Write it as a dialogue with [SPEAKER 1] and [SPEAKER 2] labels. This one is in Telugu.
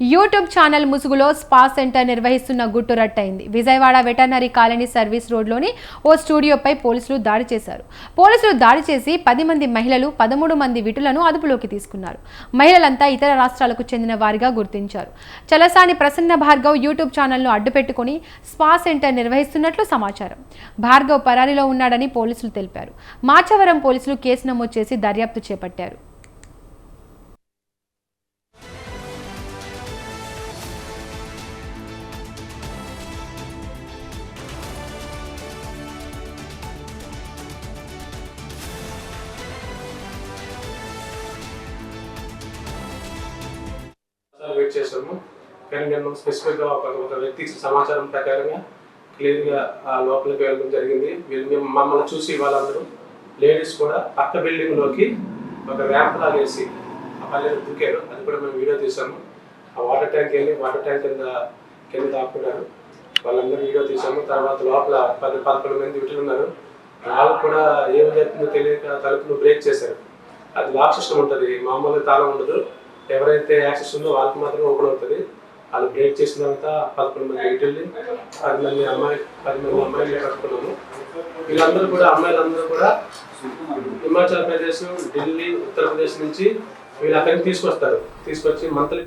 [SPEAKER 1] యూట్యూబ్ ఛానల్ ముసుగులో స్పా సెంటర్ నిర్వహిస్తున్న గుట్టు రట్టయింది. విజయవాడ వెటర్నరీ కాలనీ సర్వీస్ రోడ్లోని ఓ స్టూడియోపై పోలీసులు దాడి చేశారు. పోలీసులు దాడి చేసి 10 మంది మహిళలు 13 మంది విటులను అదుపులోకి తీసుకున్నారు. మహిళలంతా ఇతర రాష్ట్రాలకు చెందిన వారిగా గుర్తించారు. చలసాని ప్రసన్న భార్గవ్ యూట్యూబ్ ఛానల్ను అడ్డుపెట్టుకుని స్పా సెంటర్ నిర్వహిస్తున్నట్లు సమాచారం. భార్గవ్ పరారీలో ఉన్నాడని పోలీసులు తెలిపారు. మాచవరం పోలీసులు కేసు నమోదు చేసి దర్యాప్తు చేపట్టారు.
[SPEAKER 2] వెయిట్ చేసాము. కానీ నేను స్పెసిఫిక్గా ఒక వ్యక్తికి సమాచారం ప్రకారంగా క్లియర్గా లోపలికి వెళ్ళడం జరిగింది. మేము మమ్మల్ని చూసి వాళ్ళందరూ లేడీస్ కూడా పక్క బిల్డింగ్లోకి ఒక ర్యాంప్ లాగేసి ఆ పల్లెలు దూకారు. అది కూడా మేము వీడియో తీసాము. ఆ వాటర్ ట్యాంక్ వెళ్ళి వాటర్ ట్యాంక్ కింద దాక్కున్నారు. వాళ్ళందరూ వీడియో తీసాము. తర్వాత లోపల 10-11 మంది విటులు ఉన్నారు. వాళ్ళకు కూడా ఏం జరుగుతుందో తెలియక తలుపును బ్రేక్ చేశారు. అది లాక్ సిస్టమ్ ఉంటుంది, మామూలుగా తాళం ఉండదు. ఎవరైతే యాక్సెస్ ఉందో వాళ్ళకి మాత్రమే ఓపెన్ అవుతుంది. వాళ్ళు బ్రేక్ చేసిన తర్వాత 11 మంది విటుల్ని 10 మంది అమ్మాయిలు కట్టుకున్నాము. వీళ్ళందరూ కూడా అమ్మాయిలందరూ కూడా హిమాచల్ ప్రదేశ్, ఢిల్లీ, ఉత్తరప్రదేశ్ నుంచి వీళ్ళు అక్కడికి తీసుకొచ్చి మంత్లీ